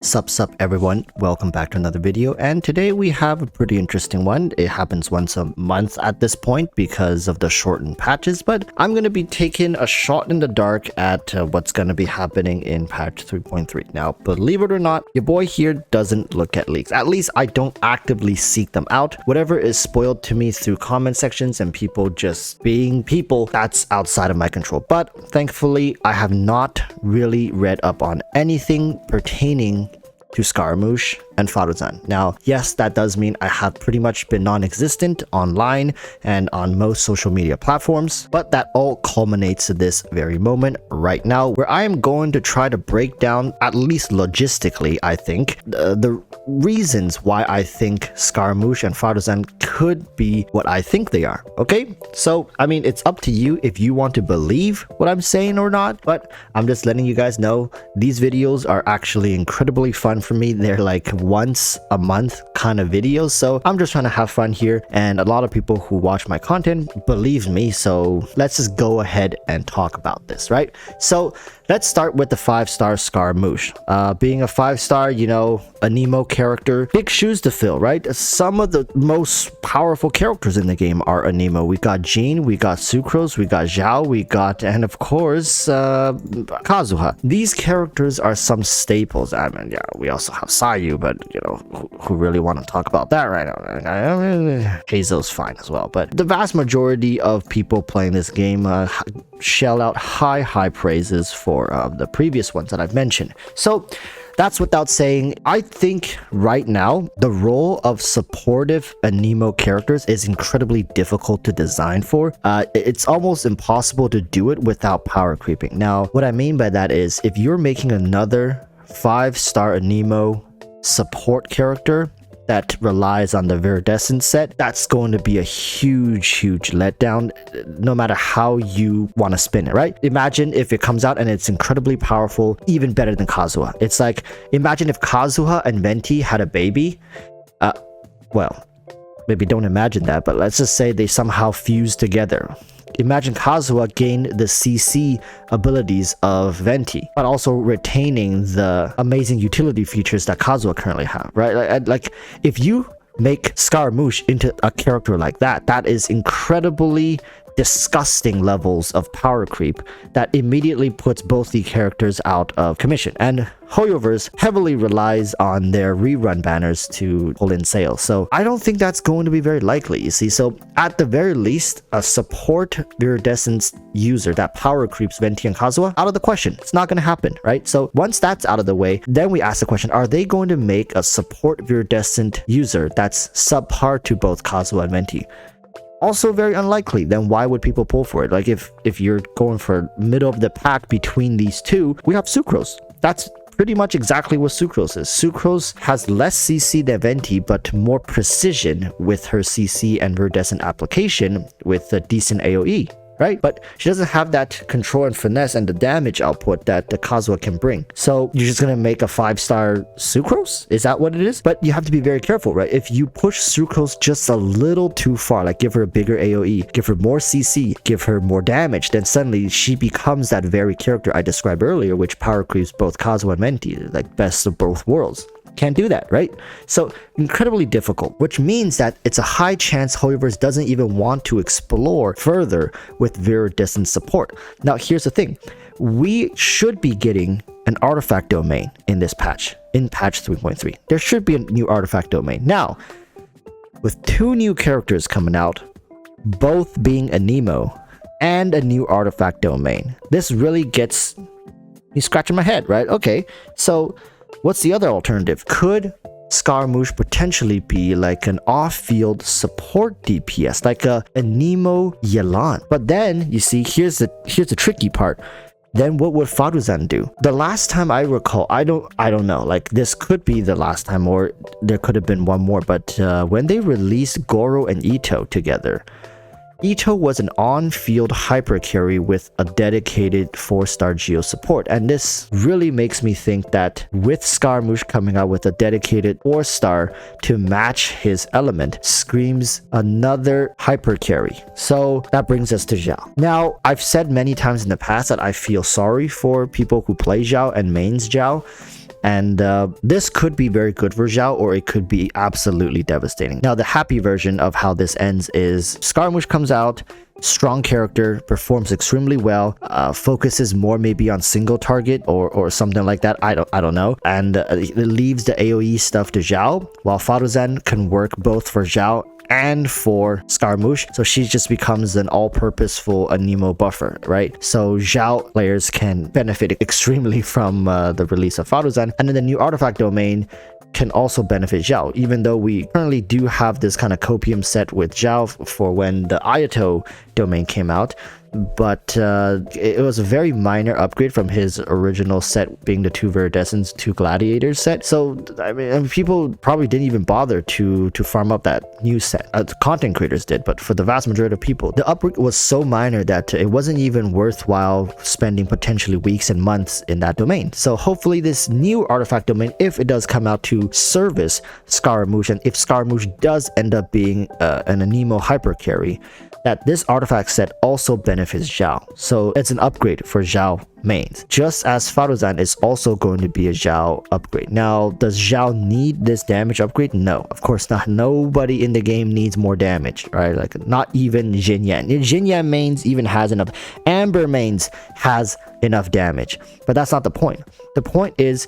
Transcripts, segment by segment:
Sup everyone, welcome back to another video, and today we have a pretty interesting one. It happens once a month at this point because of the shortened patches, but I'm going to be taking a shot in the dark at what's going to be happening in patch 3.3. Now, believe it or not, your boy here doesn't look at leaks. At least I don't actively seek them out. Whatever is spoiled to me through comment sections and people just being people, that's outside of my control. But thankfully, I have not really read up on anything pertaining to scaramouche and faruzan. Now, yes, that does mean I have pretty much been non-existent online and on most social media platforms, but that all culminates to this very moment right now, where I am going to try to break down, at least logistically, I think, the reasons why I think scaramouche and faruzan could be what I think they are. Okay, so I mean, it's up to you if you want to believe what I'm saying or not, but I'm just letting you guys know these videos are actually incredibly fun for me. They're like once a month kind of videos, so I'm just trying to have fun here, and a lot of people who watch my content believe me, so let's just go ahead and talk about this, right? So let's start with the 5-star scaramouche. Being a 5-star, you know, a Nemo character, big shoes to fill, right? Some of the most powerful characters in the game are a Nemo. We got Jean, we got Sucrose, we got Xiao, we got, and of course, Kazuha. These characters are some staples. I mean, yeah, we also have Sayu, but you know, who really want to talk about that right now? Hazel's fine as well, but the vast majority of people playing this game shell out high praises for the previous ones that I've mentioned. So that's without saying. I think right now the role of supportive Nemo characters is incredibly difficult to design for. It's almost impossible to do it without power creeping. Now, what I mean by that is if you're making another 5-star Nemo support character that relies on the Viridescent set, that's going to be a huge letdown, no matter how you want to spin it, right? Imagine if it comes out and it's incredibly powerful, even better than Kazuha. It's like, imagine if Kazuha and Venti had a baby. Well, maybe don't imagine that, but let's just say they somehow fuse together. Imagine Kazuha gained the CC abilities of Venti, but also retaining the amazing utility features that Kazuha currently have, right? Like if you make Scaramouche into a character like that, that is incredibly disgusting levels of power creep that immediately puts both the characters out of commission. And HoYoverse heavily relies on their rerun banners to pull in sales, so I don't think that's going to be very likely, you see. So at the very least, a support Viridescence user that power creeps Venti and Kazuha, out of the question. It's not going to happen, right? So once that's out of the way, then we ask the question, are they going to make a support Viridescent user that's subpar to both Kazuha and Venti? Also very unlikely. Then why would people pull for it? Like if you're going for middle of the pack between these two, we have Sucrose. That's pretty much exactly what Sucrose is. Sucrose has less CC than Venti, but more precision with her CC and Viridescent application with a decent AoE, right? But she doesn't have that control and finesse and the damage output that the Kazuha can bring. So you're just gonna make a 5-star Sucrose? Is that what it is? But you have to be very careful, right? If you push Sucrose just a little too far, like give her a bigger AoE, give her more CC, give her more damage, then suddenly she becomes that very character I described earlier, which power creeps both Kazuha and Venti, like best of both worlds. Can't do that, right? So incredibly difficult, which means that it's a high chance HoYoverse doesn't even want to explore further with Viridescent support. Now here's the thing, we should be getting an artifact domain in this patch, in patch 3.3. There should be a new artifact domain. Now, with 2 new characters coming out, both being a Nemo and a new artifact domain, this really gets me scratching my head, right? Okay, so what's the other alternative? Could Scaramouche potentially be like an off-field support DPS, like a Nemo Yelan? But then, you see, here's the tricky part. Then what would Faruzan do? The last time I recall, I don't know, like this could be the last time, or there could have been one more, but when they released Goro and Ito together, Ito was an on-field hypercarry with a dedicated 4-star Geo support, and this really makes me think that with Scaramouche coming out with a dedicated 4-star to match his element screams another hypercarry. So that brings us to Xiao. Now, I've said many times in the past that I feel sorry for people who play Xiao and mains Xiao. And this could be very good for Xiao, or it could be absolutely devastating. Now, the happy version of how this ends is Scaramouche comes out, strong character, performs extremely well, focuses more maybe on single target or something like that. I don't know. And it leaves the AoE stuff to Xiao, while Faruzan can work both for Xiao and for Scaramouche, so she just becomes an all-purposeful Anemo buffer, right? So Xiao players can benefit extremely from the release of Faruzan, and then the new artifact domain can also benefit Xiao, even though we currently do have this kind of copium set with Xiao for when the Ayato domain came out. But it was a very minor upgrade from his original set, being the 2 Viridescents, 2 Gladiators set. So I mean, people probably didn't even bother to farm up that new set. Content creators did, but for the vast majority of people, the upgrade was so minor that it wasn't even worthwhile spending potentially weeks and months in that domain. So hopefully this new artifact domain, if it does come out to service Scaramouche, and if Scaramouche does end up being an Anemo hyper carry, that this artifact set also benefits Xiao. So it's an upgrade for Xiao mains, just as Faruzan is also going to be a Xiao upgrade. Now, does Xiao need this damage upgrade? No, of course not. Nobody in the game needs more damage, right? Like, not even Xinyan. Xinyan mains even has enough. Amber mains has enough damage, but that's not the point. The point is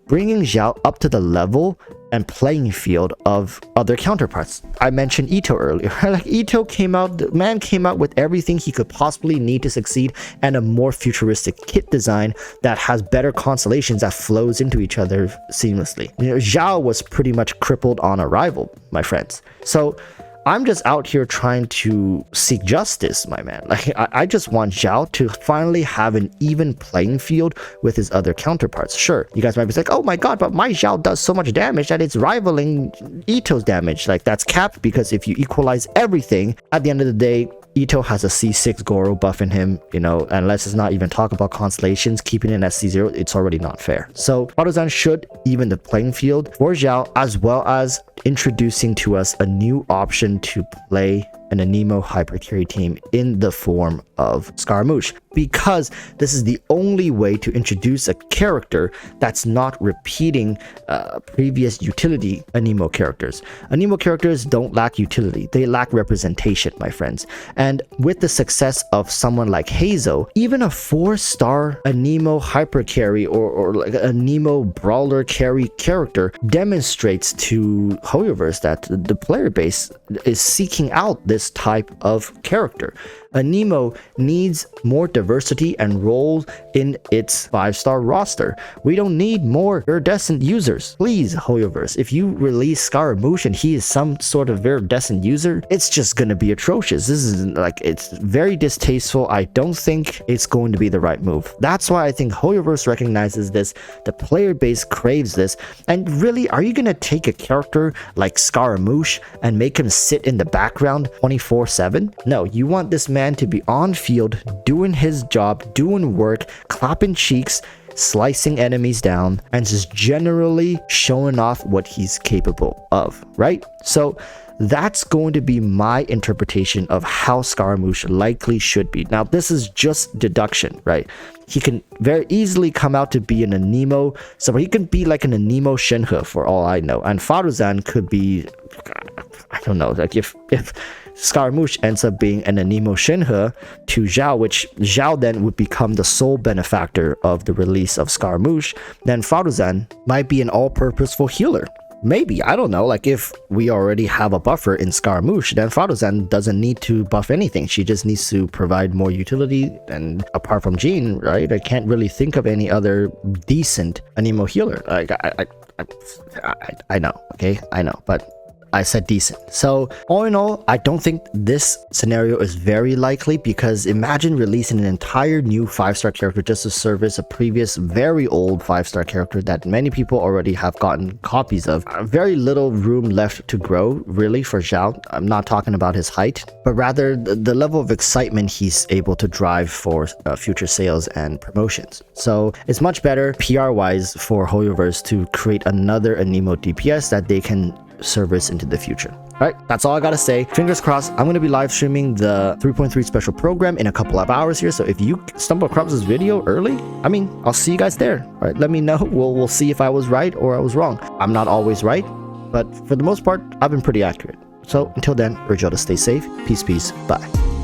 bringing Xiao up to the level and playing field of other counterparts. I mentioned Ito earlier. Like, Ito came out, the man came out with everything he could possibly need to succeed, and a more futuristic kit design that has better constellations that flows into each other seamlessly. You know, Xiao was pretty much crippled on arrival, my friends. So I'm just out here trying to seek justice, my man. Like, I just want Xiao to finally have an even playing field with his other counterparts. Sure, you guys might be like, oh my god, but my Xiao does so much damage that it's rivaling Ito's damage. Like, that's capped, because if you equalize everything, at the end of the day, Ito has a C6 Goro buff in him, you know, and let's just not even talk about constellations. Keeping it at C0, it's already not fair. So Faruzan should even the playing field for Xiao, as well as introducing to us a new option to play an Anemo hypercarry team in the form of Scaramouche, because this is the only way to introduce a character that's not repeating previous utility Anemo characters. Anemo characters don't lack utility, they lack representation, my friends. And with the success of someone like Hazo, even a 4-star Anemo hypercarry or like a Anemo brawler carry character demonstrates to Hoyoverse that the player base is seeking out this type of character. Anemo needs more diversity and roles in its 5-star roster. We don't need more Viridescent users. Please, Hoyoverse, if you release Scaramouche and he is some sort of Viridescent user, it's just gonna be atrocious. This is like, it's very distasteful. I don't think it's going to be the right move. That's why I think Hoyoverse recognizes this. The player base craves this. And really, are you gonna take a character like Scaramouche and make him sit in the background 24/7? No, you want this man to be on field, doing his job, doing work, clapping cheeks, slicing enemies down, and just generally showing off what he's capable of, right? So that's going to be my interpretation of how Scaramouche likely should be. Now, this is just deduction, right? He can very easily come out to be an Anemo, so he can be like an Anemo Shenhe for all I know, and Faruzan could be, I don't know, like if Scaramouche ends up being an Anemo Shenhe to Xiao, which Xiao then would become the sole benefactor of the release of Scaramouche, then Faruzan might be an all-purposeful healer. Maybe, I don't know, like if we already have a buffer in Scaramouche, then Faruzan doesn't need to buff anything. She just needs to provide more utility, and apart from Jean, right, I can't really think of any other decent Anemo healer. Like, I know, okay, I know, but I said decent. So all in all, I don't think this scenario is very likely, because imagine releasing an entire new 5-star character just to service a previous very old 5-star character that many people already have gotten copies of. Very little room left to grow really for Xiao. I'm not talking about his height, but rather the level of excitement he's able to drive for future sales and promotions. So it's much better PR wise for Hoyoverse to create another Anemo DPS that they can service into the future. Alright, that's all I gotta say. Fingers crossed, I'm gonna be live streaming the 3.3 special program in a couple of hours here. So if you stumble across this video early, I mean, I'll see you guys there. Alright, let me know. We'll see if I was right or I was wrong. I'm not always right, but for the most part, I've been pretty accurate. So until then, urge y'all to stay safe. Peace, bye.